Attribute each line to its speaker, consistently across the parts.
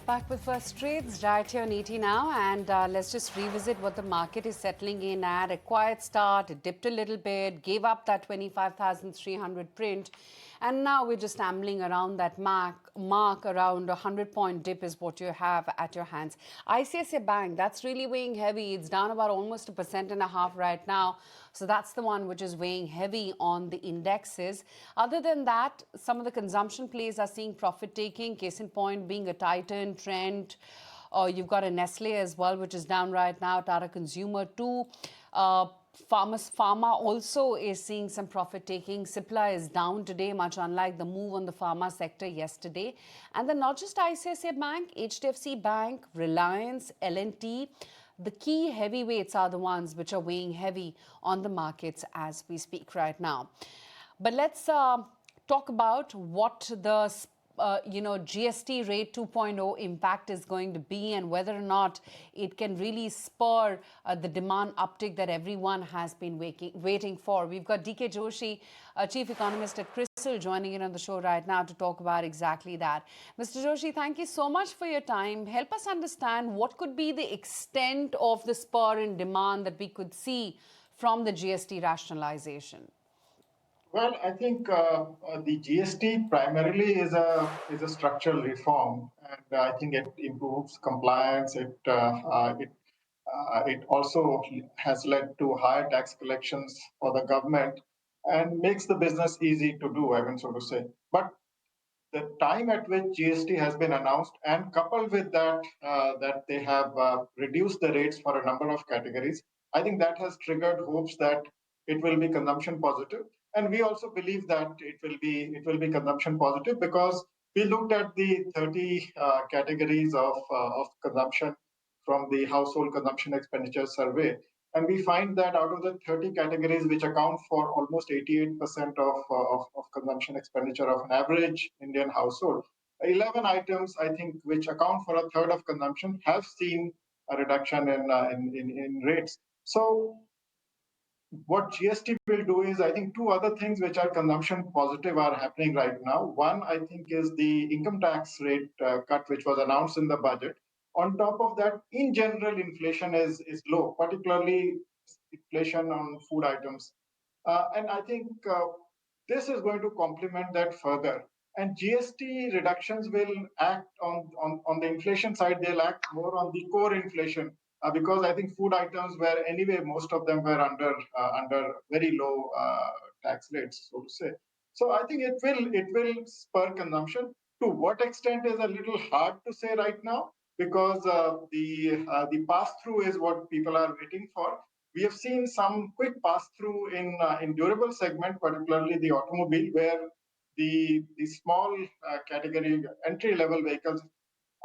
Speaker 1: Back with first trades, right here on ET now, and let's just revisit what the market is settling in at. A quiet start, it dipped a little bit, gave up that 25,300 print, and now we're just ambling around that mark around a 100-point dip is what you have at your hands. ICICI Bank, that's really weighing heavy. It's down about almost 1.5% right now. So that's the one which is weighing heavy on the indexes. Other than that, some of the consumption plays are seeing profit taking, case in point being a Titan, Trent. You've got a Nestle as well, which is down right now, Tata Consumer too. Pharma also is seeing some profit taking. Cipla is down today, much unlike the move on the pharma sector yesterday. And then not just ICICI Bank, HDFC Bank, Reliance, L&T. The key heavyweights are the ones which are weighing heavy on the markets as we speak right now. But let's talk about what the GST rate 2.0 impact is going to be and whether or not it can really spur the demand uptick that everyone has been waiting for. We've got D.K. Joshi, Chief Economist at Fiscal, joining in on the show right now to talk about exactly that. Mr. Joshi, thank you so much for your time. Help us understand what could be the extent of the spur in demand that we could see from the GST rationalization.
Speaker 2: Well, I think the GST primarily is a structural reform, and I think it improves compliance. It also has led to higher tax collections for the government and makes the business easy to do. I mean, so to say. But the time at which GST has been announced, and coupled with that, that they have reduced the rates for a number of categories, I think that has triggered hopes that it will be consumption positive. And we also believe that it will be consumption positive because we looked at the 30 categories of consumption from the household consumption expenditure survey. And we find that out of the 30 categories, which account for almost 88% of consumption expenditure of an average Indian household, 11 items, I think, which account for a third of consumption, have seen a reduction in rates. So what GST will do is, I think, two other things which are consumption positive are happening right now. One, I think, is the income tax rate cut, which was announced in the budget. On top of that, in general, inflation is low, particularly inflation on food items. And I think this is going to complement that further. And GST reductions will act on the inflation side, they'll act more on the core inflation because I think food items were anyway, most of them were under very low tax rates, so to say. So I think it will spur consumption. To what extent is a little hard to say right now because the pass through is what people are waiting for. We have seen some quick pass through in durable segment, particularly the automobile, where the small category entry level vehicles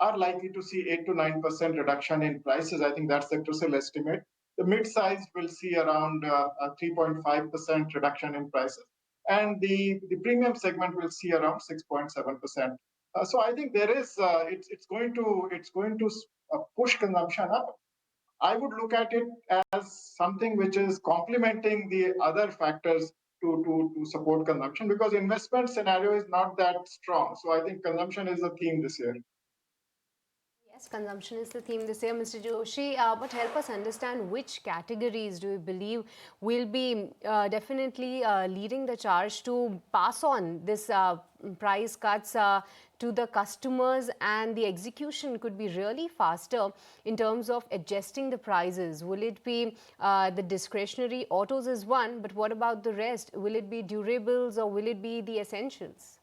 Speaker 2: are likely to see 8 to 9% reduction in prices. I think that's the CRISIL estimate. The mid-sized will see around a 3.5% reduction in prices, and the premium segment will see around 6.7%. So I think there is it's going to push consumption up. I would look at it as something which is complementing the other factors to support consumption because investment scenario is not that strong. So I think consumption is the theme this year.
Speaker 3: Yes, consumption is the theme this year, Mr. Joshi. But help us understand which categories do you believe will be definitely leading the charge to pass on this price cuts to the customers, and the execution could be really faster in terms of adjusting the prices. Will it be the discretionary? Autos is one, but what about the rest? Will it be durables or will it be the essentials?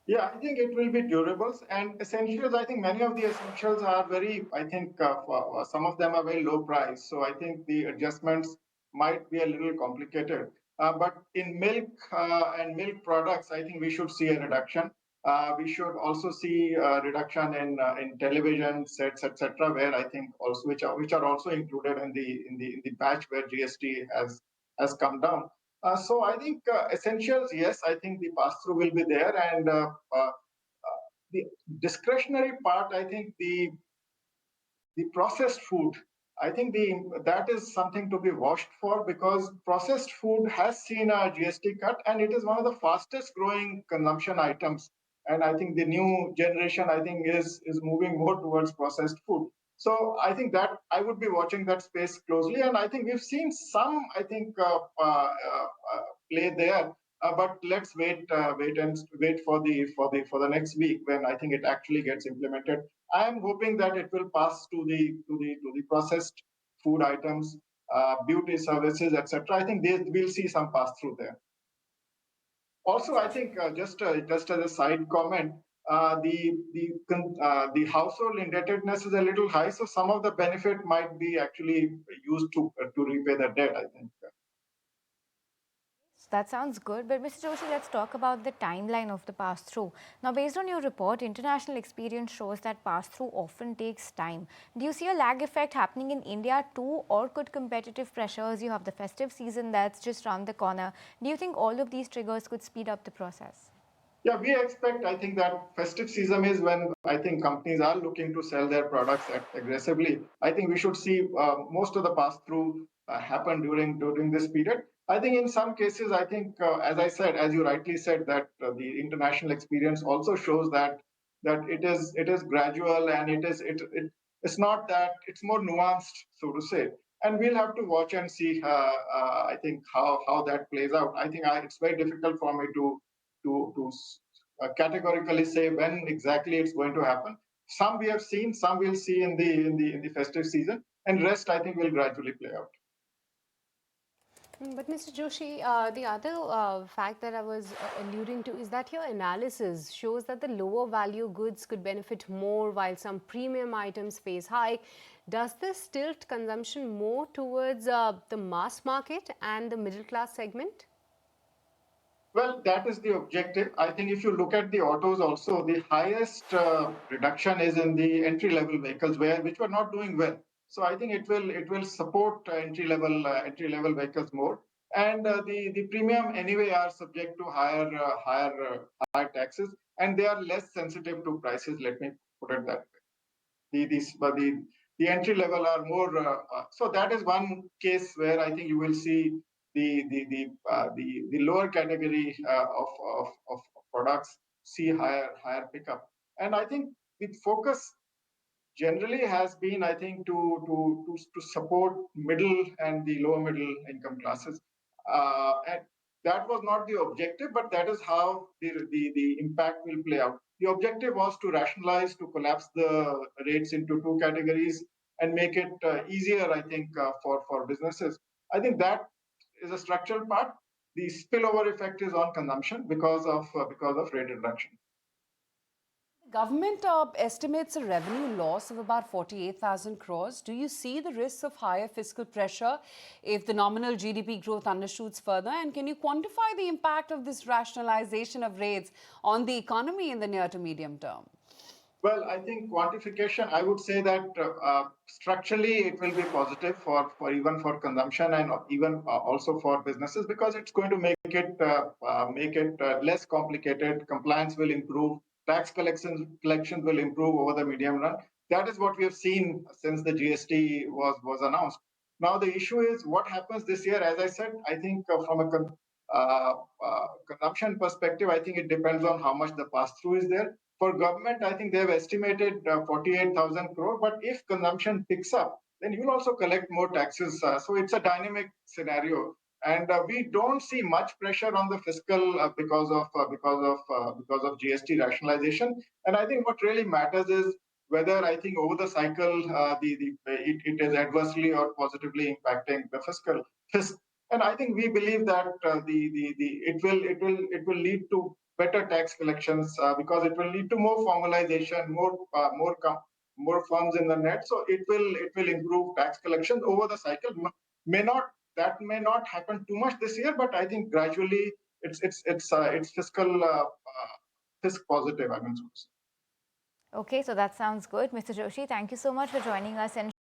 Speaker 2: Yeah, I think it will be durables and essentials. I think many of the essentials are very, I think some of them are very low price. So I think the adjustments might be a little complicated. But in milk and milk products, I think we should see a reduction. We should also see a reduction in television sets, etc., where I think also which are also included in the batch where GST has come down. So I think essentials, yes, I think the pass through will be there, and the discretionary part, I think the processed food, I think that is something to be watched for because processed food has seen a GST cut, and it is one of the fastest growing consumption items and I think the new generation, I think, is moving more towards processed food. So I think that I would be watching that space closely, and I think we've seen some, I think, play there. But let's wait for the next week when I think it actually gets implemented. I am hoping that it will pass to the processed food items, beauty services, etc. I think we'll see some pass through there. Also, I think just as a side comment, the household indebtedness is a little high, so some of the benefit might be actually used to repay the debt, I think.
Speaker 4: That sounds good. But Mr. Joshi, let's talk about the timeline of the pass through. Now, based on your report, international experience shows that pass through often takes time. Do you see a lag effect happening in India too, or could competitive pressures, you have the festive season that's just around the corner, do you think all of these triggers could speed up the process?
Speaker 2: Yeah, we expect, I think, that festive season is when I think companies are looking to sell their products aggressively. I think we should see most of the pass through happen during this period. I think in some cases, I think, as I said, as you rightly said, that the international experience also shows that it is gradual, and it's not that it's more nuanced, so to say. And we'll have to watch and see. I think how that plays out. I think it's very difficult for me to categorically say when exactly it's going to happen. Some we have seen, some we'll see in the festive season, and rest I think will gradually play out.
Speaker 3: But Mr. Joshi, the other fact that I was alluding to is that your analysis shows that the lower value goods could benefit more while some premium items face hike. Does this tilt consumption more towards the mass market and the middle class segment?
Speaker 2: Well, that is the objective. I think if you look at the autos also, the highest reduction is in the entry level vehicles which were not doing well. So I think it will support entry level vehicles more. And the premium anyway are subject to higher taxes, and they are less sensitive to prices. Let me put it that way. The entry level are more. So that is one case where I think you will see the lower category of products see higher pickup. And I think the focus generally has been, I think, to support middle and the lower middle income classes. And that was not the objective, but that is how the impact will play out. The objective was to rationalize, to collapse the rates into two categories and make it easier, I think, for businesses. I think that is a structural part. The spillover effect is on consumption because of rate reduction.
Speaker 1: The government estimates a revenue loss of about 48,000 crores. Do you see the risks of higher fiscal pressure if the nominal GDP growth undershoots further? And can you quantify the impact of this rationalization of rates on the economy in the near to medium term?
Speaker 2: Well, I think quantification, I would say that structurally it will be positive for even for consumption and even also for businesses, because it's going to make it less complicated. Compliance will improve. Tax collections will improve over the medium run. That is what we have seen since the GST was announced. Now the issue is what happens this year. As I said, I think from a consumption perspective, I think it depends on how much the pass through is there. For government, I think they've estimated 48,000 crore. But if consumption picks up, then you'll also collect more taxes. So it's a dynamic scenario, and we don't see much pressure on the fiscal because of GST rationalization. And I think what really matters is whether I think over the cycle it is adversely or positively impacting the fisc. And I think we believe that the it will lead to better tax collections because it will lead to more formalization, more funds in the net. So it will improve tax collections over the cycle. May not That may not happen too much this year, but I think gradually it's fiscal fisc positive. I mean, so to say.
Speaker 4: Okay, so that sounds good. Mr. Joshi, thank you so much for joining us and